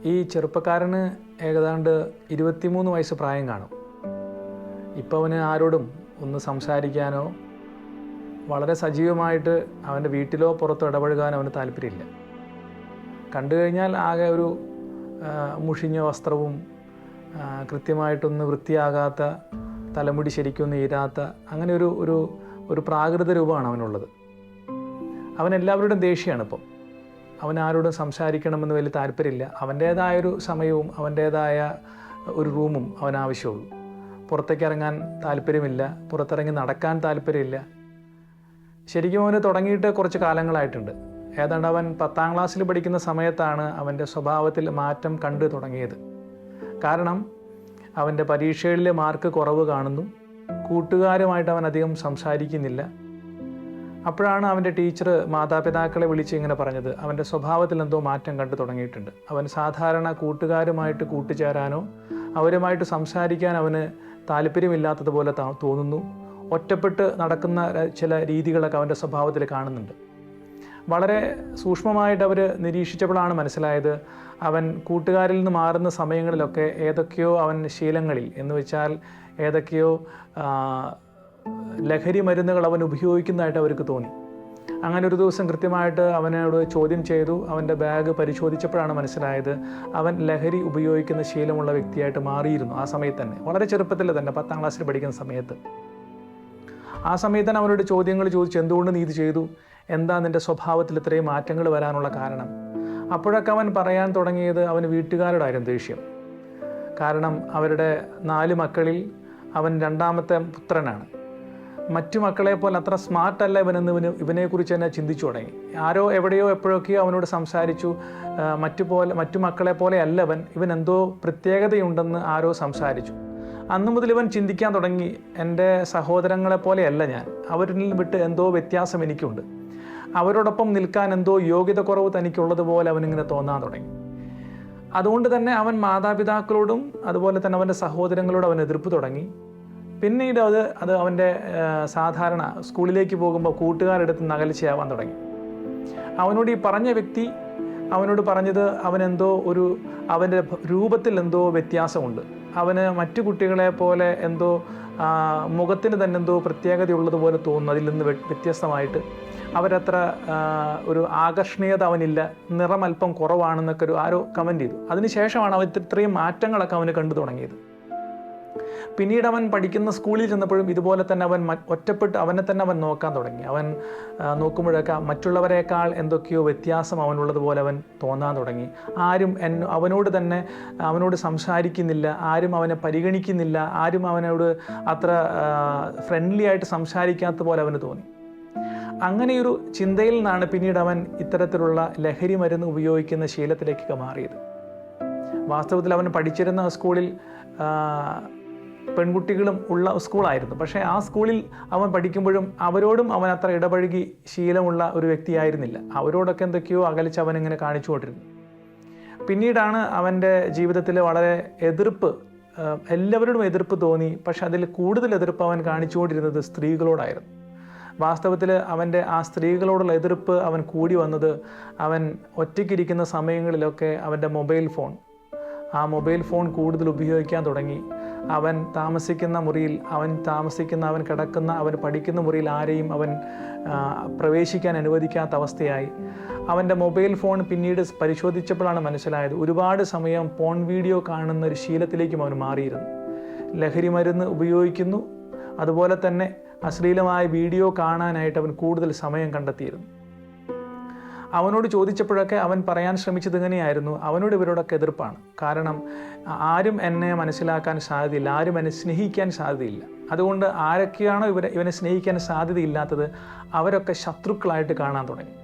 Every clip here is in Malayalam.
ഈ ചെറുപ്പക്കാരന് ഏതാണ്ട് 23 വയസ്സ് പ്രായം കാണും. ഇപ്പോൾ അവന് ആരോടും ഒന്ന് സംസാരിക്കാനോ വളരെ സജീവമായിട്ട് അവൻ്റെ വീട്ടിലോ പുറത്തോ ഇടപഴകാനോ അവന് താല്പര്യമില്ല. കണ്ടു കഴിഞ്ഞാൽ ആകെ ഒരു മുഷിഞ്ഞ വസ്ത്രവും കൃത്യമായിട്ടൊന്ന് വൃത്തിയാകാത്ത, തലമുടി ശരിക്കൊന്നും ഈരാത്ത, അങ്ങനെ ഒരു പ്രാകൃത രൂപമാണ് അവനുള്ളത്. അവനെല്ലാവരുടെയും ദേഷ്യമാണ് ഇപ്പം. അവൻ ആരോടും സംസാരിക്കണമെന്ന് വലിയ താല്പര്യമില്ല. അവൻ്റേതായൊരു സമയവും അവൻ്റേതായ ഒരു റൂമും അവനാവശ്യമുള്ളൂ. പുറത്തേക്ക് ഇറങ്ങാൻ താല്പര്യമില്ല, പുറത്തിറങ്ങി നടക്കാൻ താല്പര്യമില്ല. ശരിക്കും അവന് തുടങ്ങിയിട്ട് കുറച്ച് കാലങ്ങളായിട്ടുണ്ട്. ഏതാണ്ട് അവൻ 10ാം ക്ലാസ്സിൽ പഠിക്കുന്ന സമയത്താണ് അവൻ്റെ സ്വഭാവത്തിൽ മാറ്റം കണ്ടു തുടങ്ങിയത്. കാരണം അവൻ്റെ പരീക്ഷകളിലെ മാർക്ക് കുറവ് കാണുന്നു, കൂട്ടുകാരുമായിട്ട് അവൻ അധികം സംസാരിക്കുന്നില്ല. അപ്പോഴാണ് അവൻ്റെ ടീച്ചർ മാതാപിതാക്കളെ വിളിച്ച് ഇങ്ങനെ പറഞ്ഞത്, അവൻ്റെ സ്വഭാവത്തിൽ എന്തോ മാറ്റം കണ്ടു തുടങ്ങിയിട്ടുണ്ട്. അവൻ സാധാരണ കൂട്ടുകാരുമായിട്ട് കൂട്ടുചേരാനോ അവരുമായിട്ട് സംസാരിക്കാൻ അവന് താല്പര്യമില്ലാത്തതുപോലെ തോന്നുന്നു. ഒറ്റപ്പെട്ട് നടക്കുന്ന ചില രീതികളൊക്കെ അവൻ്റെ സ്വഭാവത്തിൽ കാണുന്നുണ്ട്. വളരെ സൂക്ഷ്മമായിട്ട് അവർ നിരീക്ഷിച്ചപ്പോഴാണ് മനസ്സിലായത്, അവൻ കൂട്ടുകാരിൽ നിന്ന് മാറുന്ന സമയങ്ങളിലൊക്കെ ഏതൊക്കെയോ അവൻ ശീലങ്ങളിൽ, എന്ന് വെച്ചാൽ ഏതൊക്കെയോ ലഹരി മരുന്നുകൾ അവൻ ഉപയോഗിക്കുന്നതായിട്ട് അവർക്ക് തോന്നി. അങ്ങനെ ഒരു ദിവസം കൃത്യമായിട്ട് അവനോട് ചോദ്യം ചെയ്തു. അവൻ്റെ ബാഗ് പരിശോധിച്ചപ്പോഴാണ് മനസ്സിലായത് അവൻ ലഹരി ഉപയോഗിക്കുന്ന ശീലമുള്ള വ്യക്തിയായിട്ട് മാറിയിരുന്നു. ആ സമയത്ത് തന്നെ, വളരെ ചെറുപ്പത്തിൽ തന്നെ, 10ാം ക്ലാസ്സിൽ പഠിക്കുന്ന സമയത്ത്. ആ സമയത്ത് തന്നെ അവനോട് ചോദ്യങ്ങൾ ചോദിച്ചു, എന്തുകൊണ്ട് നീ ഇത് ചെയ്തു, എന്താ നിൻ്റെ സ്വഭാവത്തിൽ ഇത്രയും മാറ്റങ്ങൾ വരാനുള്ള കാരണം? അപ്പോഴൊക്കെ അവൻ പറയാൻ തുടങ്ങിയത് അവന് വീട്ടുകാരോടായിരുന്നു ദേഷ്യം. കാരണം അവരുടെ 4 മക്കളിൽ അവൻ 2ാമത്തെ പുത്രനാണ്. മറ്റു മക്കളെ പോലെ അത്ര സ്മാർട്ടല്ല ഇവനെന്ന് ഇവനെക്കുറിച്ച് തന്നെ ചിന്തിച്ചു തുടങ്ങി. ആരോ എവിടെയോ എപ്പോഴൊക്കെയോ അവനോട് സംസാരിച്ചു, മറ്റു മക്കളെ പോലെ അല്ല ഇവൻ എന്തോ പ്രത്യേകതയുണ്ടെന്ന് ആരോ സംസാരിച്ചു. അന്നു മുതൽ ഇവൻ ചിന്തിക്കാൻ തുടങ്ങി, എൻ്റെ സഹോദരങ്ങളെ പോലെയല്ല ഞാൻ, അവരിൽ വിട്ട് എന്തോ വ്യത്യാസം എനിക്കുണ്ട്, അവരോടൊപ്പം നിൽക്കാൻ എന്തോ യോഗ്യത കുറവ് തനിക്കുള്ളതുപോലെ അവനിങ്ങനെ തോന്നാൻ തുടങ്ങി. അതുകൊണ്ട് തന്നെ അവൻ മാതാപിതാക്കളോടും അതുപോലെ തന്നെ അവൻ്റെ സഹോദരങ്ങളോടും അവൻ എതിർപ്പ് തുടങ്ങി. പിന്നീട് അത് അവൻ്റെ സാധാരണ സ്കൂളിലേക്ക് പോകുമ്പോൾ കൂട്ടുകാരെടുത്ത് നകൽച്ചയാവാൻ തുടങ്ങി. അവനോട് ഈ പറഞ്ഞ വ്യക്തി അവനോട് പറഞ്ഞത് അവനെന്തോ അവൻ്റെ രൂപത്തിൽ എന്തോ വ്യത്യാസമുണ്ട്, അവന് മറ്റു കുട്ടികളെ പോലെ എന്തോ മുഖത്തിന് തന്നെ എന്തോ പ്രത്യേകതയുള്ളതുപോലെ തോന്നുന്നു, അതിൽ നിന്ന് വ്യത്യസ്തമായിട്ട് അവരത്ര ഒരു ആകർഷണീയത അവനില്ല, നിറം അല്പം കുറവാണെന്നൊക്കെ ആരോ കമൻറ്റ് ചെയ്തു. അതിനുശേഷമാണ് അവൻ ഇത്രയും മാറ്റങ്ങളൊക്കെ അവന് കണ്ടു തുടങ്ങിയത്. പിന്നീട് അവൻ പഠിക്കുന്ന സ്കൂളിൽ ചെന്നപ്പോഴും ഇതുപോലെ തന്നെ അവൻ ഒറ്റപ്പെട്ട് അവനെ തന്നെ അവൻ നോക്കാൻ തുടങ്ങി. അവൻ നോക്കുമ്പോഴൊക്കെ മറ്റുള്ളവരെക്കാൾ എന്തൊക്കെയോ വ്യത്യാസം അവനുള്ളതുപോലെ അവൻ തോന്നാൻ തുടങ്ങി. ആരും അവനോട് സംസാരിക്കുന്നില്ല, ആരും അവനെ പരിഗണിക്കുന്നില്ല, ആരും അവനോട് അത്ര ഫ്രണ്ട്ലി ആയിട്ട് സംസാരിക്കാത്ത പോലെ അവന് തോന്നി. അങ്ങനെയൊരു ചിന്തയിൽ നിന്നാണ് പിന്നീട് അവൻ ഇത്തരത്തിലുള്ള ലഹരി മരുന്ന് ഉപയോഗിക്കുന്ന ശീലത്തിലേക്കൊക്കെ മാറിയത്. വാസ്തവത്തിൽ അവൻ പഠിച്ചിരുന്ന സ്കൂളിൽ പെൺകുട്ടികളും ഉള്ള സ്കൂളായിരുന്നു. പക്ഷേ ആ സ്കൂളിൽ അവൻ പഠിക്കുമ്പോഴും അവരോടും അവൻ അത്ര ഇടപഴകി ശീലമുള്ള ഒരു വ്യക്തിയായിരുന്നില്ല. അവരോടൊക്കെ എന്തൊക്കെയോ അകലിച്ച് അവനിങ്ങനെ കാണിച്ചു കൊണ്ടിരുന്നു. പിന്നീടാണ് അവൻ്റെ ജീവിതത്തിൽ വളരെ എതിർപ്പ്, എല്ലാവരോടും എതിർപ്പ് തോന്നി. പക്ഷെ അതിൽ കൂടുതൽ എതിർപ്പ് അവൻ കാണിച്ചുകൊണ്ടിരുന്നത് സ്ത്രീകളോടായിരുന്നു. വാസ്തവത്തിൽ അവൻ്റെ ആ സ്ത്രീകളോടുള്ള എതിർപ്പ് അവൻ കൂടി വന്നത് അവൻ ഒറ്റയ്ക്കിരിക്കുന്ന സമയങ്ങളിലൊക്കെ അവൻ്റെ മൊബൈൽ ഫോൺ കൂടുതൽ ഉപയോഗിക്കാൻ തുടങ്ങി. അവൻ താമസിക്കുന്ന മുറിയിൽ, അവൻ കിടക്കുന്ന, അവൻ പഠിക്കുന്ന മുറിയിൽ ആരെയും അവൻ പ്രവേശിക്കാൻ അനുവദിക്കാത്ത അവസ്ഥയായി. അവൻ്റെ മൊബൈൽ ഫോൺ പിന്നീട് പരിശോധിച്ചപ്പോഴാണ് മനസ്സിലായത് ഒരുപാട് സമയം പോൺ വീഡിയോ കാണുന്ന ഒരു ശീലത്തിലേക്കും അവൻ മാറിയിരുന്നു. ലഹരി മരുന്ന് ഉപയോഗിക്കുന്നു, അതുപോലെ തന്നെ അശ്ലീലമായ വീഡിയോ കാണാനായിട്ട് അവൻ കൂടുതൽ സമയം കണ്ടെത്തിയിരുന്നു. അവനോട് ചോദിച്ചപ്പോഴൊക്കെ അവൻ പറയാൻ ശ്രമിച്ചത് ഇങ്ങനെയായിരുന്നു, അവനോട് ഇവരോടൊക്കെ എതിർപ്പാണ്. കാരണം ആരും എന്നെ മനസ്സിലാക്കാൻ സാധ്യതയില്ല, ആരും എന്നെ സ്നേഹിക്കാൻ സാധ്യതയില്ല. അതുകൊണ്ട് ആരൊക്കെയാണോ ഇവനെ സ്നേഹിക്കാൻ സാധ്യതയില്ലാത്തത് അവരൊക്കെ ശത്രുക്കളായിട്ട് കാണാൻ തുടങ്ങി.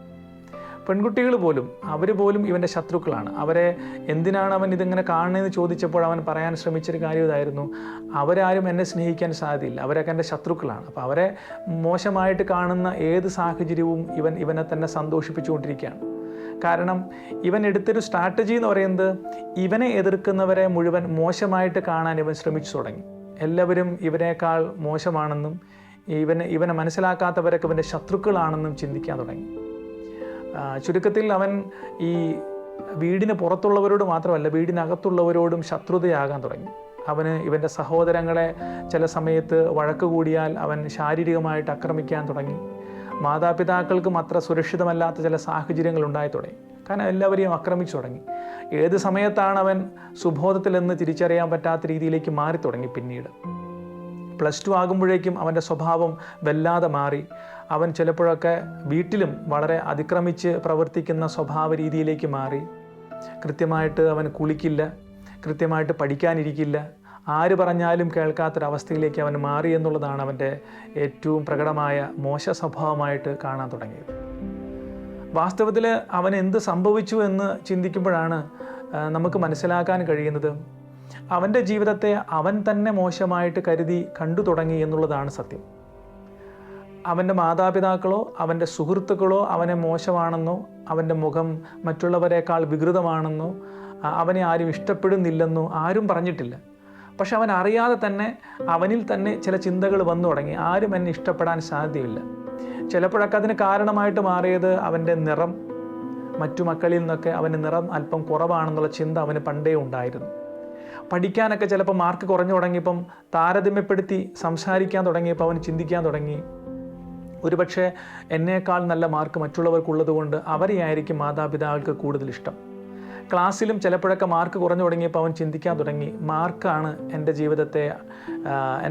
പെൺകുട്ടികൾ പോലും, അവർ പോലും ഇവൻ്റെ ശത്രുക്കളാണ്. അവരെ എന്തിനാണ് അവൻ ഇതിങ്ങനെ കാണുന്നതെന്ന് ചോദിച്ചപ്പോൾ അവൻ പറയാൻ ശ്രമിച്ചൊരു കാര്യം ഇതായിരുന്നു, അവരാരും എന്നെ സ്നേഹിക്കാൻ സാധ്യതയില്ല, അവരൊക്കെ എൻ്റെ ശത്രുക്കളാണ്. അപ്പോൾ അവരെ മോശമായിട്ട് കാണുന്ന ഏത് സാഹചര്യവും ഇവനെ തന്നെ സന്തോഷിപ്പിച്ചുകൊണ്ടിരിക്കുകയാണ്. കാരണം ഇവൻ എടുത്തൊരു സ്ട്രാറ്റജി എന്ന് പറയുന്നത്, ഇവനെ എതിർക്കുന്നവരെ മുഴുവൻ മോശമായിട്ട് കാണാൻ ഇവൻ ശ്രമിച്ചു തുടങ്ങി. എല്ലാവരും ഇവനേക്കാൾ മോശമാണെന്നും ഇവനെ മനസ്സിലാക്കാത്തവരൊക്കെ ഇവൻ്റെ ശത്രുക്കളാണെന്നും ചിന്തിക്കാൻ തുടങ്ങി. ചുരുക്കത്തിൽ അവൻ ഈ വീടിന് പുറത്തുള്ളവരോട് മാത്രമല്ല, വീടിനകത്തുള്ളവരോടും ശത്രുതയാകാൻ തുടങ്ങി. അവന് ഇവൻ്റെ സഹോദരങ്ങളെ ചില സമയത്ത് വഴക്ക് കൂടിയാൽ അവൻ ശാരീരികമായിട്ട് ആക്രമിക്കാൻ തുടങ്ങി. മാതാപിതാക്കൾക്കും അത്ര സുരക്ഷിതമല്ലാത്ത ചില സാഹചര്യങ്ങൾ ഉണ്ടായി തുടങ്ങി. കാരണം എല്ലാവരെയും ആക്രമിച്ചു തുടങ്ങി. ഏത് സമയത്താണ് അവൻ സുബോധത്തിലെന്ന് തിരിച്ചറിയാൻ പറ്റാത്ത രീതിയിലേക്ക് മാറി തുടങ്ങി. പിന്നീട് +2 ആകുമ്പോഴേക്കും അവൻ്റെ സ്വഭാവം വല്ലാതെ മാറി. അവൻ ചിലപ്പോഴൊക്കെ വീട്ടിലും വളരെ അതിക്രമിച്ച് പ്രവർത്തിക്കുന്ന സ്വഭാവ രീതിയിലേക്ക് മാറി. കൃത്യമായിട്ട് അവൻ കുളിക്കില്ല, കൃത്യമായിട്ട് പഠിക്കാനിരിക്കില്ല, ആര് പറഞ്ഞാലും കേൾക്കാത്തൊരവസ്ഥയിലേക്ക് അവൻ മാറി എന്നുള്ളതാണ് അവൻ്റെ ഏറ്റവും പ്രകടമായ മോശ സ്വഭാവമായിട്ട് കാണാൻ തുടങ്ങിയത്. വാസ്തവത്തിൽ അവൻ എന്ത് സംഭവിച്ചു എന്ന് ചിന്തിക്കുമ്പോഴാണ് നമുക്ക് മനസ്സിലാക്കാൻ കഴിയുന്നത്, അവൻ്റെ ജീവിതത്തെ അവൻ തന്നെ മോശമായിട്ട് കണ്ടു തുടങ്ങി എന്നുള്ളതാണ് സത്യം. അവൻ്റെ മാതാപിതാക്കളോ അവൻ്റെ സുഹൃത്തുക്കളോ അവനെ മോശമാണെന്നോ, അവൻ്റെ മുഖം മറ്റുള്ളവരെക്കാൾ വികൃതമാണെന്നോ, അവനെ ആരും ഇഷ്ടപ്പെടുന്നില്ലെന്നോ ആരും പറഞ്ഞിട്ടില്ല. പക്ഷെ അവൻ അറിയാതെ തന്നെ അവനിൽ തന്നെ ചില ചിന്തകൾ വന്നു തുടങ്ങി, ആരും എന്നെ ഇഷ്ടപ്പെടാൻ സാധ്യതയില്ല. ചിലപ്പോഴൊക്കെ അതിന് കാരണമായിട്ട് മാറിയത് അവൻ്റെ നിറം. മറ്റു മക്കളിൽ നിന്നൊക്കെ അവൻ്റെ നിറം അല്പം കുറവാണെന്നുള്ള ചിന്ത അവന് പണ്ടേ ഉണ്ടായിരുന്നു. പഠിക്കാനൊക്കെ ചിലപ്പോൾ മാർക്ക് കുറഞ്ഞു തുടങ്ങിയപ്പം താരതമ്യപ്പെടുത്തി സംസാരിക്കാൻ തുടങ്ങിയപ്പോൾ അവൻ ചിന്തിക്കാൻ തുടങ്ങി, ഒരുപക്ഷെ എന്നേക്കാൾ നല്ല മാർക്ക് മറ്റുള്ളവർക്കുള്ളത് കൊണ്ട് അവരെയായിരിക്കും മാതാപിതാക്കൾക്ക് കൂടുതൽ ഇഷ്ടം. ക്ലാസ്സിലും ചിലപ്പോഴൊക്കെ മാർക്ക് കുറഞ്ഞു തുടങ്ങിയപ്പോൾ അവൻ ചിന്തിക്കാൻ തുടങ്ങി, മാർക്കാണ് എൻ്റെ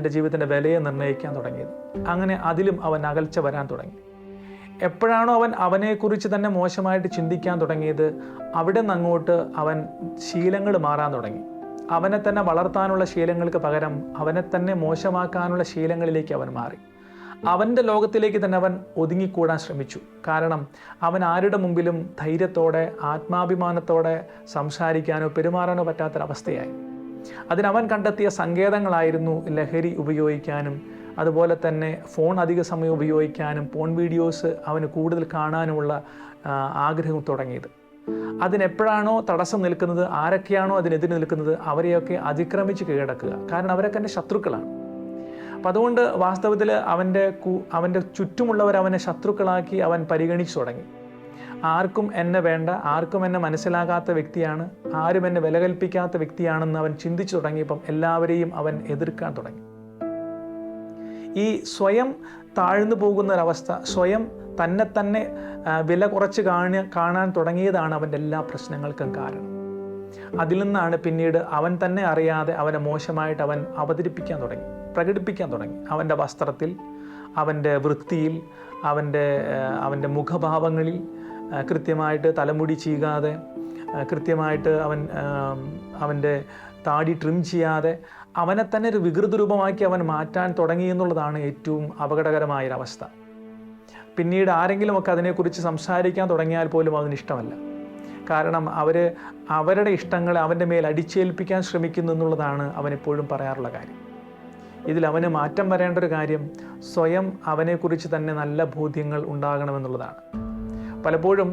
ജീവിതത്തിൻ്റെ വിലയെ നിർണ്ണയിക്കാൻ തുടങ്ങിയത്. അങ്ങനെ അതിലും അവൻ അകൽച്ച വരാൻ തുടങ്ങി. എപ്പോഴാണോ അവനെക്കുറിച്ച് തന്നെ മോശമായിട്ട് ചിന്തിക്കാൻ തുടങ്ങിയത്, അവിടെ നിന്ന് അങ്ങോട്ട് അവൻ ശീലങ്ങൾ മാറാൻ തുടങ്ങി. അവനെ തന്നെ വളർത്താനുള്ള ശീലങ്ങൾക്ക് പകരം അവനെ തന്നെ മോശമാക്കാനുള്ള ശീലങ്ങളിലേക്ക് അവൻ മാറി. അവൻ്റെ ലോകത്തിലേക്ക് തന്നെ അവൻ ഒതുങ്ങിക്കൂടാൻ ശ്രമിച്ചു. കാരണം അവൻ ആരുടെ മുമ്പിലും ധൈര്യത്തോടെ ആത്മാഭിമാനത്തോടെ സംസാരിക്കാനോ പെരുമാറാനോ പറ്റാത്തൊരവസ്ഥയായി. അതിനവൻ കണ്ടെത്തിയ സങ്കേതങ്ങളായിരുന്നു ലഹരി ഉപയോഗിക്കാനും അതുപോലെ തന്നെ ഫോൺ അധിക സമയം ഉപയോഗിക്കാനും ഫോൺ വീഡിയോസ് അവന് കൂടുതൽ കാണാനുമുള്ള ആഗ്രഹം തുടങ്ങിയത്. അതിനെപ്പോഴാണോ തടസ്സം നിൽക്കുന്നത്, ആരൊക്കെയാണോ അതിനെതിരെ നിൽക്കുന്നത്, അവരെയൊക്കെ അതിക്രമിച്ച് കീഴടക്കുക. കാരണം അവരൊക്കെ എൻ്റെ ശത്രുക്കളാണ്. അപ്പം അതുകൊണ്ട് വാസ്തവത്തിൽ അവൻ്റെ ചുറ്റുമുള്ളവർ അവനെ ശത്രുക്കളാക്കി അവൻ പരിഗണിച്ചു തുടങ്ങി. ആർക്കും എന്നെ വേണ്ട, ആർക്കും എന്നെ മനസ്സിലാകാത്ത വ്യക്തിയാണ്, ആരും എന്നെ വില കൽപ്പിക്കാത്ത വ്യക്തിയാണെന്ന് അവൻ ചിന്തിച്ചു തുടങ്ങിയപ്പം എല്ലാവരെയും അവൻ എതിർക്കാൻ തുടങ്ങി. ഈ സ്വയം താഴ്ന്നു പോകുന്നൊരവസ്ഥ, സ്വയം തന്നെ വില കുറച്ച് കാണാൻ തുടങ്ങിയതാണ് അവൻ്റെ എല്ലാ പ്രശ്നങ്ങൾക്കും കാരണം. അതിൽ നിന്നാണ് പിന്നീട് അവൻ തന്നെ അറിയാതെ അവനെ മോശമായിട്ട് അവൻ പ്രകടിപ്പിക്കാൻ തുടങ്ങി. അവൻ്റെ വസ്ത്രത്തിൽ, അവൻ്റെ വൃത്തിയിൽ, അവൻ്റെ മുഖഭാവങ്ങളിൽ കൃത്യമായിട്ട് തലമുടി ചീകാതെ, കൃത്യമായിട്ട് അവൻ്റെ താടി ട്രിം ചെയ്യാതെ അവനെ തന്നെ ഒരു വികൃത രൂപമാക്കി അവൻ മാറ്റാൻ തുടങ്ങി എന്നുള്ളതാണ് ഏറ്റവും അപകടകരമായൊരവസ്ഥ. പിന്നീട് ആരെങ്കിലുമൊക്കെ അതിനെക്കുറിച്ച് സംസാരിക്കാൻ തുടങ്ങിയാൽ പോലും അതിനിഷ്ടമല്ല. കാരണം അവരുടെ ഇഷ്ടങ്ങളെ അവൻ്റെ മേൽ അടിച്ചേൽപ്പിക്കാൻ ശ്രമിക്കുന്നു എന്നുള്ളതാണ് അവനെപ്പോഴും പറയാറുള്ള കാര്യം. ഇതിൽ അവന് മാറ്റം വരേണ്ട ഒരു കാര്യം സ്വയം അവനെക്കുറിച്ച് തന്നെ നല്ല ബോധ്യങ്ങൾ ഉണ്ടാകണമെന്നുള്ളതാണ്. പലപ്പോഴും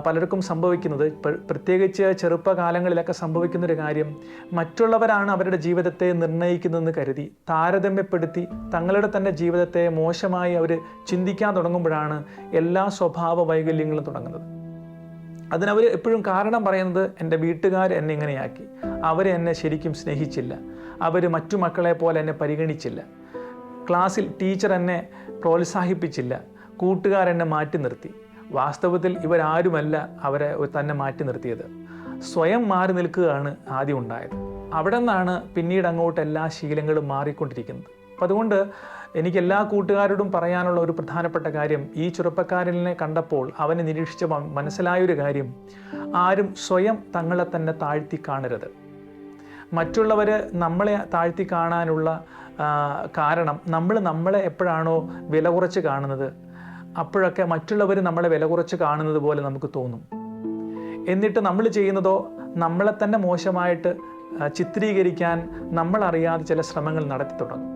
പലർക്കും സംഭവിക്കുന്നത്, പ്രത്യേകിച്ച് ചെറുപ്പകാലങ്ങളിലൊക്കെ സംഭവിക്കുന്നൊരു കാര്യം, മറ്റുള്ളവരാണ് അവരുടെ ജീവിതത്തെ നിർണ്ണയിക്കുന്നതെന്ന് കരുതി താരതമ്യപ്പെടുത്തി തങ്ങളുടെ തന്നെ ജീവിതത്തെ മോശമായി അവർ ചിന്തിക്കാൻ തുടങ്ങുമ്പോഴാണ് എല്ലാ സ്വഭാവ വൈകല്യങ്ങളും തുടങ്ങുന്നത്. അതിനവർ എപ്പോഴും കാരണം പറയുന്നത്, എൻ്റെ വീട്ടുകാർ എന്നെ ഇങ്ങനെയാക്കി, അവരെന്നെ ശരിക്കും സ്നേഹിച്ചില്ല, അവർ മറ്റു മക്കളെ പോലെ എന്നെ പരിഗണിച്ചില്ല, ക്ലാസ്സിൽ ടീച്ചർ എന്നെ പ്രോത്സാഹിപ്പിച്ചില്ല, കൂട്ടുകാരെന്നെ മാറ്റി നിർത്തി. വാസ്തവത്തിൽ ഇവരാരുമല്ല അവരെ തന്നെ മാറ്റി നിർത്തിയത്. സ്വയം മാറി നിൽക്കുകയാണ് ആദ്യം ഉണ്ടായത്. അവിടെ നിന്നാണ് പിന്നീട് അങ്ങോട്ട് എല്ലാ ശീലങ്ങളും മാറിക്കൊണ്ടിരിക്കുന്നത്. അപ്പം അതുകൊണ്ട് എനിക്ക് എല്ലാ കൂട്ടുകാരോടും പറയാനുള്ള ഒരു പ്രധാനപ്പെട്ട കാര്യം, ഈ ചെറുപ്പക്കാരനെ കണ്ടപ്പോൾ അവനെ നിരീക്ഷിച്ച മനസ്സിലായൊരു കാര്യം, ആരും സ്വയം തങ്ങളെ തന്നെ താഴ്ത്തി കാണരുത്. മറ്റുള്ളവർ നമ്മളെ താഴ്ത്തി കാണാനുള്ള കാരണം നമ്മളെ എപ്പോഴാണോ വില കുറച്ച് കാണുന്നത്, അപ്പോഴൊക്കെ മറ്റുള്ളവർ നമ്മളെ വില കുറച്ച് കാണുന്നത് പോലെ നമുക്ക് തോന്നും. എന്നിട്ട് നമ്മൾ ചെയ്യുന്നതോ നമ്മളെ തന്നെ മോശമായിട്ട് ചിത്രീകരിക്കാൻ നമ്മളറിയാതെ ചില ശ്രമങ്ങൾ നടത്തി തുടങ്ങും.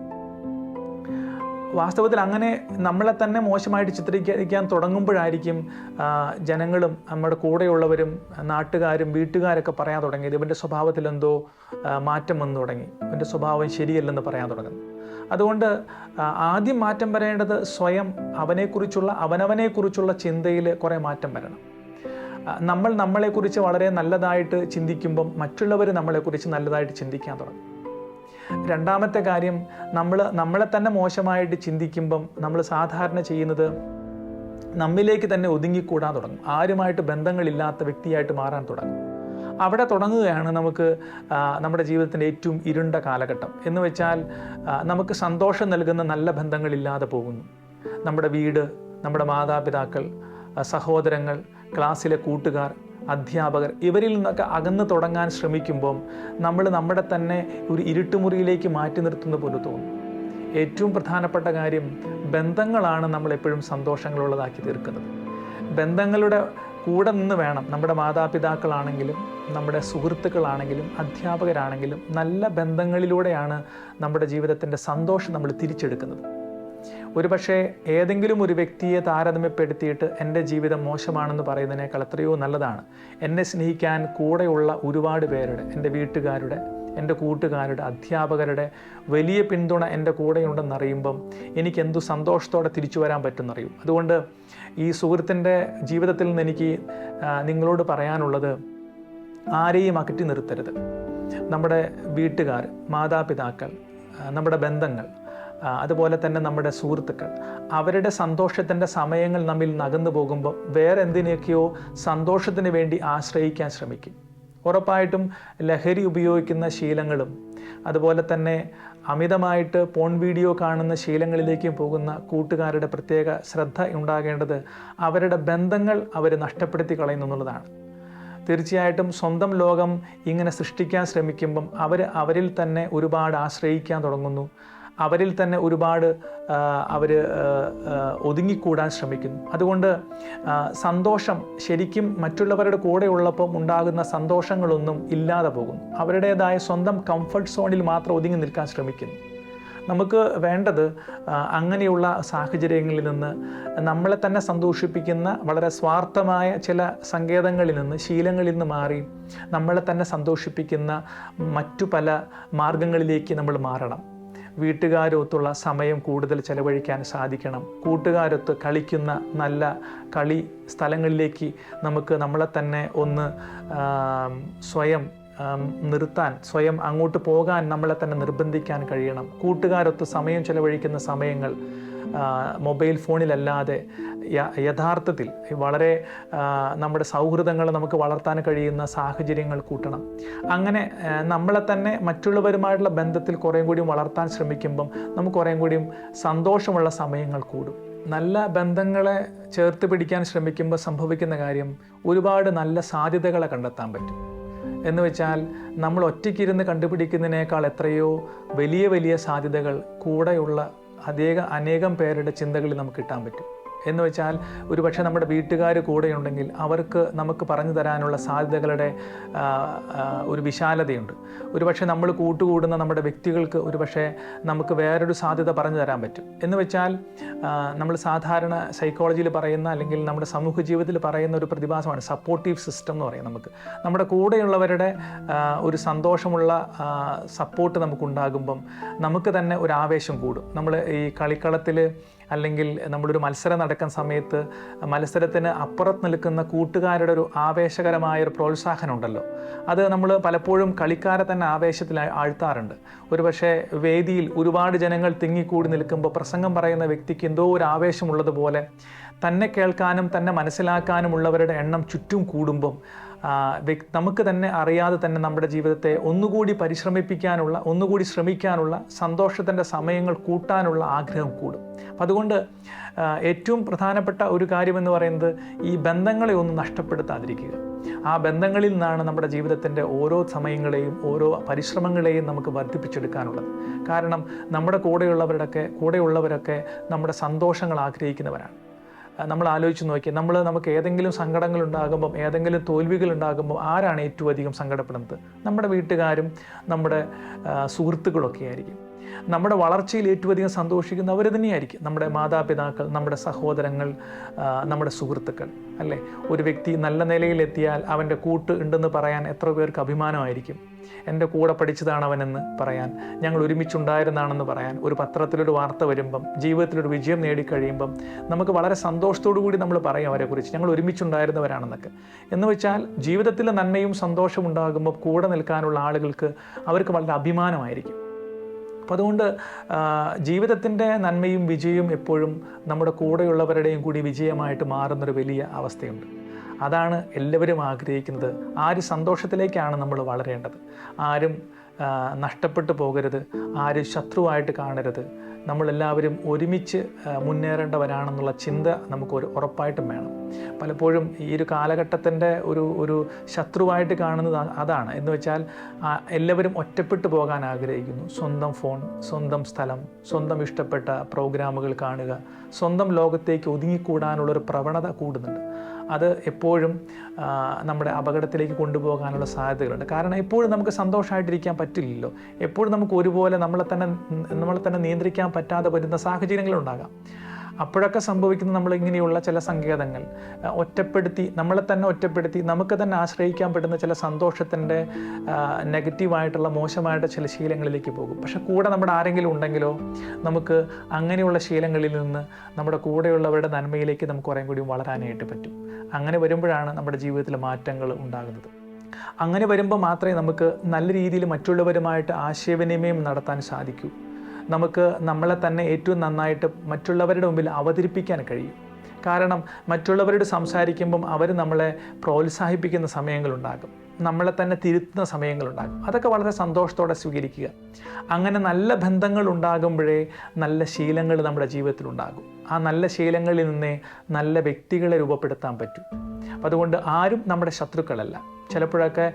വാസ്തവത്തിൽ അങ്ങനെ നമ്മളെ തന്നെ മോശമായിട്ട് ചിത്രീകരിക്കാൻ തുടങ്ങുമ്പോഴായിരിക്കും ജനങ്ങളും നമ്മുടെ കൂടെയുള്ളവരും നാട്ടുകാരും വീട്ടുകാരൊക്കെ പറയാൻ തുടങ്ങിയത്, ഇവൻ്റെ സ്വഭാവത്തിൽ എന്തോ മാറ്റം വന്നു തുടങ്ങി, ഇവൻ്റെ സ്വഭാവം ശരിയല്ലെന്ന് പറയാൻ തുടങ്ങുന്നു. അതുകൊണ്ട് ആദ്യം മാറ്റം വരേണ്ടത് സ്വയം അവനവനെക്കുറിച്ചുള്ള ചിന്തയിൽ കുറേ മാറ്റം വരണം. നമ്മൾ നമ്മളെക്കുറിച്ച് വളരെ നല്ലതായിട്ട് ചിന്തിക്കുമ്പം മറ്റുള്ളവർ നമ്മളെക്കുറിച്ച് നല്ലതായിട്ട് ചിന്തിക്കാൻ തുടങ്ങും. രണ്ടാമത്തെ കാര്യം, നമ്മളെ തന്നെ മോശമായിട്ട് ചിന്തിക്കുമ്പം നമ്മൾ സാധാരണ ചെയ്യുന്നത് നമ്മിലേക്ക് തന്നെ ഒതുങ്ങിക്കൂടാൻ തുടങ്ങും, ആരുമായിട്ട് ബന്ധങ്ങളില്ലാത്ത വ്യക്തിയായിട്ട് മാറാൻ തുടങ്ങും. അവിടെ തുടങ്ങുകയാണ് നമുക്ക് നമ്മുടെ ജീവിതത്തിൻ്റെ ഏറ്റവും ഇരുണ്ട കാലഘട്ടം. എന്ന് വെച്ചാൽ നമുക്ക് സന്തോഷം നൽകുന്ന നല്ല ബന്ധങ്ങളില്ലാതെ പോകുന്നു. നമ്മുടെ വീട്, നമ്മുടെ മാതാപിതാക്കൾ, സഹോദരങ്ങൾ, ക്ലാസ്സിലെ കൂട്ടുകാർ, അധ്യാപകർ, ഇവരിൽ നിന്നൊക്കെ അകന്ന് തുടങ്ങാൻ ശ്രമിക്കുമ്പം നമ്മുടെ തന്നെ ഒരു ഇരുട്ടുമുറിയിലേക്ക് മാറ്റി നിർത്തുന്ന പോലെ തോന്നും. ഏറ്റവും പ്രധാനപ്പെട്ട കാര്യം, ബന്ധങ്ങളാണ് നമ്മളെപ്പോഴും സന്തോഷങ്ങളുള്ളതാക്കി തീർക്കുന്നത്. ബന്ധങ്ങളുടെ കൂടെ നിന്ന് വേണം, നമ്മുടെ മാതാപിതാക്കളാണെങ്കിലും നമ്മുടെ സുഹൃത്തുക്കളാണെങ്കിലും അധ്യാപകരാണെങ്കിലും, നല്ല ബന്ധങ്ങളിലൂടെയാണ് നമ്മുടെ ജീവിതത്തിൻ്റെ സന്തോഷം നമ്മൾ തിരിച്ചെടുക്കുന്നത്. ഒരുപക്ഷെ ഏതെങ്കിലും ഒരു വ്യക്തിയെ താരതമ്യപ്പെടുത്തിയിട്ട് എൻ്റെ ജീവിതം മോശമാണെന്ന് പറയുന്നതിനേക്കാൾ എത്രയോ നല്ലതാണ് എന്നെ സ്നേഹിക്കാൻ കൂടെയുള്ള ഒരുപാട് പേരുടെ, എൻ്റെ വീട്ടുകാരുടെ, എൻ്റെ കൂട്ടുകാരുടെ, അധ്യാപകരുടെ വലിയ പിന്തുണ എൻ്റെ കൂടെയുണ്ടെന്നറിയുമ്പം എനിക്ക് എന്തു സന്തോഷത്തോടെ തിരിച്ചു വരാൻ പറ്റുമെന്നറിയും. അതുകൊണ്ട് ഈ സുഹൃത്തിൻ്റെ ജീവിതത്തിൽ നിന്ന് എനിക്ക് നിങ്ങളോട് പറയാനുള്ളത്, ആരെയും അകറ്റി നിർത്തരുത്. നമ്മുടെ വീട്ടുകാർ, മാതാപിതാക്കൾ, നമ്മുടെ ബന്ധങ്ങൾ, അതുപോലെ തന്നെ നമ്മുടെ സുഹൃത്തുക്കൾ, അവരുടെ സന്തോഷത്തിൻ്റെ സമയങ്ങൾ നമ്മിൽ നകന്നു പോകുമ്പോൾ വേറെ എന്തിനൊക്കെയോ സന്തോഷത്തിന് വേണ്ടി ആശ്രയിക്കാൻ ശ്രമിക്കും. ഉറപ്പായിട്ടും ലഹരി ഉപയോഗിക്കുന്ന ശീലങ്ങളും അതുപോലെ തന്നെ അമിതമായിട്ട് പോൺ വീഡിയോ കാണുന്ന ശീലങ്ങളിലേക്കും പോകുന്ന കൂട്ടുകാരുടെ പ്രത്യേക ശ്രദ്ധ ഉണ്ടാകേണ്ടത് അവരുടെ ബന്ധങ്ങൾ അവർ നഷ്ടപ്പെടുത്തി കളയുന്നു എന്നുള്ളതാണ്. തീർച്ചയായിട്ടും സ്വന്തം ലോകം ഇങ്ങനെ സൃഷ്ടിക്കാൻ ശ്രമിക്കുമ്പം അവരിൽ തന്നെ ഒരുപാട് ആശ്രയിക്കാൻ തുടങ്ങുന്നു, അവരിൽ തന്നെ ഒരുപാട് ഒതുങ്ങിക്കൂടാൻ ശ്രമിക്കുന്നു. അതുകൊണ്ട് സന്തോഷം ശരിക്കും മറ്റുള്ളവരുടെ കൂടെ ഉള്ളപ്പം ഉണ്ടാകുന്ന സന്തോഷങ്ങളൊന്നും ഇല്ലാതെ പോകുന്നു. അവരുടേതായ സ്വന്തം കംഫർട്ട് സോണിൽ മാത്രം ഒതുങ്ങി നിൽക്കാൻ ശ്രമിക്കുന്നു. നമുക്ക് വേണ്ടത് അങ്ങനെയുള്ള സാഹചര്യങ്ങളിൽ നിന്ന് നമ്മളെ തന്നെ സന്തോഷിപ്പിക്കുന്ന വളരെ സ്വാർത്ഥമായ ചില സങ്കേതങ്ങളിൽ നിന്ന്, ശീലങ്ങളിൽ നിന്ന് മാറി നമ്മളെ തന്നെ സന്തോഷിപ്പിക്കുന്ന മറ്റു പല മാർഗങ്ങളിലേക്ക് നമ്മൾ മാറണം. വീട്ടുകാരൊത്തുള്ള സമയം കൂടുതൽ ചെലവഴിക്കാൻ സാധിക്കണം. കൂട്ടുകാരൊത്ത് കളിക്കുന്ന നല്ല കളി സ്ഥലങ്ങളിലേക്ക് നമുക്ക് നമ്മളെ തന്നെ ഒന്ന് സ്വയം നിർത്താൻ, സ്വയം അങ്ങോട്ട് പോകാൻ നമ്മളെ തന്നെ നിർബന്ധിക്കാൻ കഴിയണം. കൂട്ടുകാരൊത്ത് സമയം ചെലവഴിക്കുന്ന സമയങ്ങൾ മൊബൈൽ ഫോണിലല്ലാതെ യഥാർത്ഥത്തിൽ വളരെ നമ്മുടെ സൗഹൃദങ്ങൾ നമുക്ക് വളർത്താൻ കഴിയുന്ന സാഹചര്യങ്ങൾ കൂട്ടണം. അങ്ങനെ നമ്മളെ തന്നെ മറ്റുള്ളവരുമായിട്ടുള്ള ബന്ധത്തിൽ കുറേയും കൂടിയും വളർത്താൻ ശ്രമിക്കുമ്പം നമുക്ക് കുറേയും കൂടിയും സന്തോഷമുള്ള സമയങ്ങൾ കൂടും. നല്ല ബന്ധങ്ങളെ ചേർത്ത് പിടിക്കാൻ ശ്രമിക്കുമ്പോൾ സംഭവിക്കുന്ന കാര്യം, ഒരുപാട് നല്ല സാധ്യതകളെ കണ്ടെത്താൻ പറ്റും. എന്ന് വെച്ചാൽ നമ്മൾ ഒറ്റയ്ക്കിരുന്ന് കണ്ടുപിടിക്കുന്നതിനേക്കാൾ എത്രയോ വലിയ വലിയ സാധ്യതകൾ കൂടെയുള്ള അനേകം പേരുടെ ചിന്തകളിൽ നമുക്ക് കിട്ടാൻ പറ്റും. എന്ന് വെച്ചാൽ ഒരുപക്ഷെ നമ്മുടെ വീട്ടുകാർ കൂടെയുണ്ടെങ്കിൽ അവർക്ക് നമുക്ക് പറഞ്ഞു തരാനുള്ള സാധ്യതകളുടെ ഒരു വിശാലതയുണ്ട്. ഒരുപക്ഷെ നമ്മൾ കൂട്ടുകൂടുന്ന നമ്മുടെ വ്യക്തികൾക്ക് ഒരുപക്ഷെ നമുക്ക് വേറൊരു സാധ്യത പറഞ്ഞു തരാൻ പറ്റും. എന്ന് വെച്ചാൽ നമ്മൾ സാധാരണ സൈക്കോളജിയിൽ പറയുന്ന, അല്ലെങ്കിൽ നമ്മുടെ സമൂഹ ജീവിതത്തിൽ പറയുന്ന ഒരു പ്രതിഭാസമാണ് സപ്പോർട്ടീവ് സിസ്റ്റം എന്ന് പറയും. നമ്മുടെ കൂടെയുള്ളവരുടെ ഒരു സന്തോഷമുള്ള സപ്പോർട്ട് നമുക്കുണ്ടാകുമ്പം നമുക്ക് തന്നെ ഒരു ആവേശം കൂടും. നമ്മൾ ഈ കളിക്കളത്തിൽ അല്ലെങ്കിൽ നമ്മളൊരു മത്സരം നടക്കുന്ന സമയത്ത് മത്സരത്തിന് അപ്പുറത്ത് നിൽക്കുന്ന കൂട്ടുകാരുടെ ഒരു ആവേശകരമായൊരു പ്രോത്സാഹനം ഉണ്ടല്ലോ, അത് നമ്മൾ പലപ്പോഴും കളിക്കാരെ തന്നെ ആവേശത്തിൽ ആഴ്ത്താറുണ്ട്. ഒരുപക്ഷെ വേദിയിൽ ഒരുപാട് ജനങ്ങൾ തിങ്ങിക്കൂടി നിൽക്കുമ്പോൾ പ്രസംഗം പറയുന്ന വ്യക്തിക്ക് എന്തോ ഒരു ആവേശമുള്ളതുപോലെ തന്നെ കേൾക്കാനും തന്നെ മനസ്സിലാക്കാനുമുള്ളവരുടെ എണ്ണം ചുറ്റും കൂടുമ്പം നമുക്ക് തന്നെ അറിയാതെ തന്നെ നമ്മുടെ ജീവിതത്തെ ഒന്നുകൂടി ഒന്നുകൂടി ശ്രമിക്കാനുള്ള സന്തോഷത്തിൻ്റെ സമയങ്ങൾ കൂട്ടാനുള്ള ആഗ്രഹം കൂടും. അപ്പം അതുകൊണ്ട് ഏറ്റവും പ്രധാനപ്പെട്ട ഒരു കാര്യമെന്ന് പറയുന്നത് ഈ ബന്ധങ്ങളെ ഒന്നും നഷ്ടപ്പെടുത്താതിരിക്കുക. ആ ബന്ധങ്ങളിൽ നിന്നാണ് നമ്മുടെ ജീവിതത്തിൻ്റെ ഓരോ സമയങ്ങളെയും ഓരോ പരിശ്രമങ്ങളെയും നമുക്ക് വർദ്ധിപ്പിച്ചെടുക്കാനുള്ളത്. കാരണം നമ്മുടെ കൂടെയുള്ളവരൊക്കെ നമ്മുടെ സന്തോഷങ്ങൾ ആഗ്രഹിക്കുന്നവരാണ്. നമ്മൾ ആലോചിച്ച് നോക്കി, നമുക്ക് ഏതെങ്കിലും സങ്കടങ്ങളുണ്ടാകുമ്പം, ഏതെങ്കിലും തോൽവികളുണ്ടാകുമ്പോൾ ആരാണ് ഏറ്റവും അധികം സങ്കടപ്പെടുന്നത്? നമ്മുടെ വീട്ടുകാരും നമ്മുടെ സുഹൃത്തുക്കളൊക്കെ ആയിരിക്കും. നമ്മുടെ വളർച്ചയിൽ ഏറ്റവും അധികം സന്തോഷിക്കുന്ന അവർ തന്നെയായിരിക്കും. നമ്മുടെ മാതാപിതാക്കൾ, നമ്മുടെ സഹോദരങ്ങൾ, നമ്മുടെ സുഹൃത്തുക്കൾ, അല്ലേ? ഒരു വ്യക്തി നല്ല നിലയിലെത്തിയാൽ അവൻ്റെ കൂട്ട് ഉണ്ടെന്ന് പറയാൻ എത്ര പേർക്ക് അഭിമാനമായിരിക്കും. എൻ്റെ കൂടെ പഠിച്ചതാണ് അവനെന്ന് പറയാൻ, ഞങ്ങൾ ഒരുമിച്ചുണ്ടായിരുന്നാണെന്ന് പറയാൻ, ഒരു പത്രത്തിലൊരു വാർത്ത വരുമ്പം, ജീവിതത്തിലൊരു വിജയം നേടിക്കഴിയുമ്പം നമുക്ക് വളരെ സന്തോഷത്തോടു കൂടി നമ്മൾ പറയും അവരെക്കുറിച്ച്, ഞങ്ങൾ ഒരുമിച്ചുണ്ടായിരുന്നവരാണെന്നൊക്കെ. എന്ന് വെച്ചാൽ ജീവിതത്തിൽ നന്മയും സന്തോഷവും ഉണ്ടാകുമ്പോൾ കൂടെ നിൽക്കാനുള്ള ആളുകൾക്ക് അവർക്ക് വളരെ അഭിമാനമായിരിക്കും. അപ്പോൾ അതുകൊണ്ട് ജീവിതത്തിൻ്റെ നന്മയും വിജയവും എപ്പോഴും നമ്മുടെ കൂടെയുള്ളവരുടെയും കൂടി വിജയമായിട്ട് മാറുന്നൊരു വലിയ അവസ്ഥയുണ്ട്. അതാണ് എല്ലാവരും ആഗ്രഹിക്കുന്നത്. സന്തോഷത്തിലേക്കാണ് നമ്മൾ വളരേണ്ടത്. ആരും നഷ്ടപ്പെട്ടു പോകരുത്, ആരും ശത്രുവായിട്ട് കാണരുത്. നമ്മളെല്ലാവരും ഒരുമിച്ച് മുന്നേറേണ്ടവരാണെന്നുള്ള ചിന്ത നമുക്ക് ഉറപ്പായിട്ടും വേണം. പലപ്പോഴും ഈ ഒരു കാലഘട്ടത്തിൻ്റെ ഒരു ശത്രുവായിട്ട് കാണുന്നത് അതാണ്. എന്ന് വെച്ചാൽ എല്ലാവരും ഒറ്റപ്പെട്ടു പോകാൻ ആഗ്രഹിക്കുന്നു. സ്വന്തം ഫോൺ, സ്വന്തം സ്ഥലം, സ്വന്തം ഇഷ്ടപ്പെട്ട പ്രോഗ്രാമുകൾ കാണുക, സ്വന്തം ലോകത്തേക്ക് ഒതുങ്ങിക്കൂടാനുള്ളൊരു പ്രവണത കൂടുന്നുണ്ട്. അത് എപ്പോഴും നമ്മുടെ അപകടത്തിലേക്ക് കൊണ്ടുപോകാനുള്ള സാധ്യതകളുണ്ട്. കാരണം എപ്പോഴും നമുക്ക് സന്തോഷമായിട്ടിരിക്കാൻ പറ്റില്ലല്ലോ. എപ്പോഴും നമുക്ക് ഒരുപോലെ നമ്മളെ തന്നെ നിയന്ത്രിക്കാൻ പറ്റാതെ വരുന്ന സാഹചര്യങ്ങളുണ്ടാകാം. അപ്പോഴൊക്കെ സംഭവിക്കുന്ന നമ്മളിങ്ങനെയുള്ള ചില സങ്കേതങ്ങൾ നമ്മളെ തന്നെ ഒറ്റപ്പെടുത്തി നമുക്ക് തന്നെ ആശ്രയിക്കാൻ പറ്റുന്ന ചില സന്തോഷത്തിൻ്റെ നെഗറ്റീവായിട്ടുള്ള മോശമായിട്ട് ചില ശീലങ്ങളിലേക്ക് പോകും. പക്ഷെ കൂടെ നമ്മുടെ ആരെങ്കിലും ഉണ്ടെങ്കിലോ നമുക്ക് അങ്ങനെയുള്ള ശീലങ്ങളിൽ നിന്ന് നമ്മുടെ കൂടെയുള്ളവരുടെ നന്മയിലേക്ക് നമുക്ക് കുറേ കൂടി വളരാനായിട്ട് പറ്റും. അങ്ങനെ വരുമ്പോഴാണ് നമ്മുടെ ജീവിതത്തിൽ മാറ്റങ്ങൾ ഉണ്ടാകുന്നത്. അങ്ങനെ വരുമ്പോൾ മാത്രമേ നമുക്ക് നല്ല രീതിയിൽ മറ്റുള്ളവരുമായിട്ട് ആശയവിനിമയം നടത്താൻ സാധിക്കൂ. നമുക്ക് നമ്മളെ തന്നെ ഏറ്റവും നന്നായിട്ട് മറ്റുള്ളവരുടെ മുമ്പിൽ അവതരിപ്പിക്കാൻ കഴിയും. കാരണം മറ്റുള്ളവരോട് സംസാരിക്കുമ്പം അവർ നമ്മളെ പ്രോത്സാഹിപ്പിക്കുന്ന സമയങ്ങളുണ്ടാകും, നമ്മളെ തന്നെ തിരുത്തുന്ന സമയങ്ങളുണ്ടാകും. അതൊക്കെ വളരെ സന്തോഷത്തോടെ സ്വീകരിക്കുക. അങ്ങനെ നല്ല ബന്ധങ്ങൾ ഉണ്ടാകുമ്പോഴേ നല്ല ശീലങ്ങൾ നമ്മുടെ ജീവിതത്തിലുണ്ടാകും. ആ നല്ല ശീലങ്ങളിൽ നിന്നേ നല്ല വ്യക്തികളെ രൂപപ്പെടുത്താൻ പറ്റും. അപ്പം അതുകൊണ്ട് ആരും നമ്മുടെ ശത്രുക്കളല്ല. ചിലപ്പോഴൊക്കെ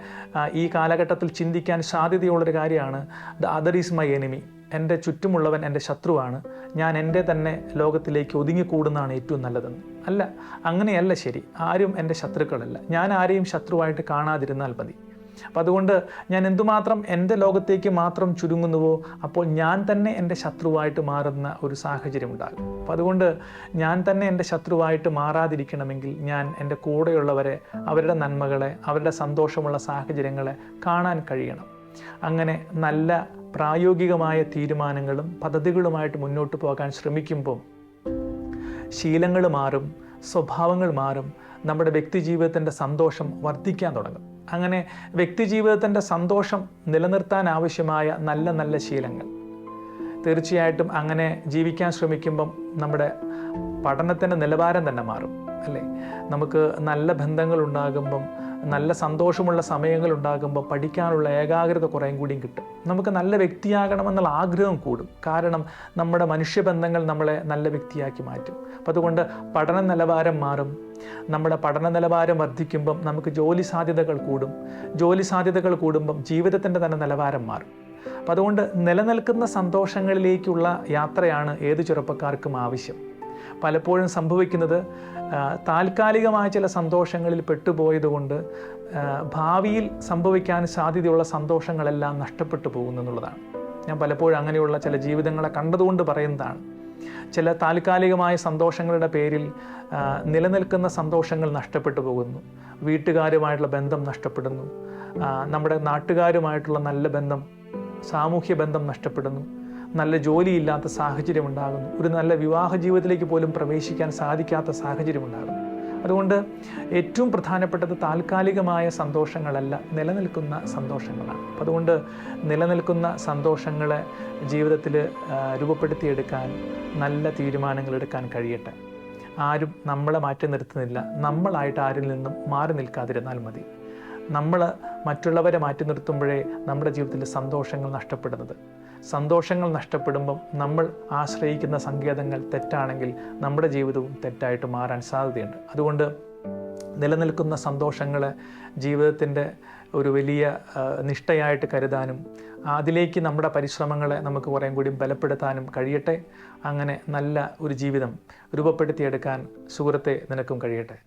ഈ കാലഘട്ടത്തിൽ ചിന്തിക്കാൻ സാധ്യതയുള്ളൊരു കാര്യമാണ് the other is my enemy. എൻ്റെ ചുറ്റുമുള്ളവൻ എൻ്റെ ശത്രുവാണ്, ഞാൻ എൻ്റെ തന്നെ ലോകത്തിലേക്ക് ഒതുങ്ങിക്കൂടുന്നതാണ് ഏറ്റവും നല്ലതെന്ന്. അല്ല, അങ്ങനെയല്ല ശരി. ആരും എൻ്റെ ശത്രുക്കളല്ല. ഞാൻ ആരെയും ശത്രുവായിട്ട് കാണാതിരുന്നാൽ മതി. അപ്പം അതുകൊണ്ട് ഞാൻ എന്തുമാത്രം എൻ്റെ ലോകത്തേക്ക് മാത്രം ചുരുങ്ങുന്നുവോ അപ്പോൾ ഞാൻ തന്നെ എൻ്റെ ശത്രുവായിട്ട് മാറുന്ന ഒരു സാഹചര്യം ഉണ്ടാകും. അപ്പം അതുകൊണ്ട് ഞാൻ തന്നെ എൻ്റെ ശത്രുവായിട്ട് മാറാതിരിക്കണമെങ്കിൽ ഞാൻ എൻ്റെ കൂടെയുള്ളവരെ, അവരുടെ നന്മകളെ, അവരുടെ സന്തോഷമുള്ള സാഹചര്യങ്ങളെ കാണാൻ കഴിയണം. അങ്ങനെ നല്ല പ്രായോഗികമായ തീരുമാനങ്ങളും പദ്ധതികളുമായിട്ട് മുന്നോട്ട് പോകാൻ ശ്രമിക്കുമ്പോൾ ശീലങ്ങൾ മാറും, സ്വഭാവങ്ങൾ മാറും, നമ്മുടെ വ്യക്തി ജീവിതത്തിൻ്റെ സന്തോഷം വർദ്ധിക്കാൻ തുടങ്ങും. അങ്ങനെ വ്യക്തി ജീവിതത്തിൻ്റെ സന്തോഷം നിലനിർത്താൻ ആവശ്യമായ നല്ല നല്ല ശീലങ്ങൾ തീർച്ചയായിട്ടും അങ്ങനെ ജീവിക്കാൻ ശ്രമിക്കുമ്പം നമ്മുടെ പഠനത്തിൻ്റെ നിലവാരം തന്നെ മാറും, അല്ലേ? നമുക്ക് നല്ല ബന്ധങ്ങൾ ഉണ്ടാകുമ്പം, നല്ല സന്തോഷമുള്ള സമയങ്ങൾ ഉണ്ടാകുമ്പോൾ പഠിക്കാനുള്ള ഏകാഗ്രത കുറേയും കൂടിയും കിട്ടും. നമുക്ക് നല്ല വ്യക്തിയാകണമെന്നുള്ള ആഗ്രഹം കൂടും. കാരണം നമ്മുടെ മനുഷ്യബന്ധങ്ങൾ നമ്മളെ നല്ല വ്യക്തിയാക്കി മാറ്റും. അപ്പം അതുകൊണ്ട് പഠന നിലവാരം മാറും. നമ്മുടെ പഠന നിലവാരം വർദ്ധിക്കുമ്പം നമുക്ക് ജോലി സാധ്യതകൾ കൂടും. ജോലി സാധ്യതകൾ കൂടുമ്പം ജീവിതത്തിൻ്റെ തന്നെ നിലവാരം മാറും. അപ്പം അതുകൊണ്ട് നിലനിൽക്കുന്ന സന്തോഷങ്ങളിലേക്കുള്ള യാത്രയാണ് ഏത് ചെറുപ്പക്കാർക്കും ആവശ്യം. പലപ്പോഴും സംഭവിക്കുന്നത് താൽക്കാലികമായ ചില സന്തോഷങ്ങളിൽ പെട്ടുപോയതുകൊണ്ട് ഭാവിയിൽ സംഭവിക്കാൻ സാധ്യതയുള്ള സന്തോഷങ്ങളെല്ലാം നഷ്ടപ്പെട്ടു പോകുന്നു എന്നുള്ളതാണ്. ഞാൻ പലപ്പോഴും അങ്ങനെയുള്ള ചില ജീവിതങ്ങളെ കണ്ടതുകൊണ്ട് പറയുന്നതാണ്. ചില താൽക്കാലികമായ സന്തോഷങ്ങളുടെ പേരിൽ നിലനിൽക്കുന്ന സന്തോഷങ്ങൾ നഷ്ടപ്പെട്ടു പോകുന്നു. വീട്ടുകാരുമായിട്ടുള്ള ബന്ധം നഷ്ടപ്പെടുന്നു. നമ്മുടെ നാട്ടുകാരുമായിട്ടുള്ള നല്ല ബന്ധം, സാമൂഹ്യ ബന്ധം നഷ്ടപ്പെടുന്നു. നല്ല ജോലിയില്ലാത്ത സാഹചര്യം ഉണ്ടാകുന്നു. ഒരു നല്ല വിവാഹ ജീവിതത്തിലേക്ക് പോലും പ്രവേശിക്കാൻ സാധിക്കാത്ത സാഹചര്യം ഉണ്ടാകുന്നു. അതുകൊണ്ട് ഏറ്റവും പ്രധാനപ്പെട്ടത് താൽക്കാലികമായ സന്തോഷങ്ങളല്ല, നിലനിൽക്കുന്ന സന്തോഷങ്ങളാണ്. അപ്പം അതുകൊണ്ട് നിലനിൽക്കുന്ന സന്തോഷങ്ങളെ ജീവിതത്തിൽ രൂപപ്പെടുത്തിയെടുക്കാൻ നല്ല തീരുമാനങ്ങൾ എടുക്കാൻ കഴിയട്ടെ. ആരും നമ്മളെ മാറ്റി നിർത്തുന്നില്ല. നമ്മളായിട്ട് ആരിൽ നിന്നും മാറി നിൽക്കാതിരുന്നാൽ മതി. നമ്മൾ മറ്റുള്ളവരെ മാറ്റി നിർത്തുമ്പോഴേ നമ്മുടെ ജീവിതത്തിൽ സന്തോഷങ്ങൾ നഷ്ടപ്പെടുന്നത്. സന്തോഷങ്ങൾ നഷ്ടപ്പെടുമ്പം നമ്മൾ ആശ്രയിക്കുന്ന സങ്കേതങ്ങൾ തെറ്റാണെങ്കിൽ നമ്മുടെ ജീവിതവും തെറ്റായിട്ട് മാറാൻ സാധ്യതയുണ്ട്. അതുകൊണ്ട് നിലനിൽക്കുന്ന സന്തോഷങ്ങളെ ജീവിതത്തിൻ്റെ ഒരു വലിയ നിഷ്ഠയായിട്ട് കരുതാനും അതിലേക്ക് നമ്മുടെ പരിശ്രമങ്ങളെ നമുക്ക് കുറേം കൂടി ബലപ്പെടുത്താനും കഴിയട്ടെ. അങ്ങനെ നല്ല ഒരു ജീവിതം രൂപപ്പെടുത്തിയെടുക്കാൻ സുഹൃത്തെ നിനക്കും കഴിയട്ടെ.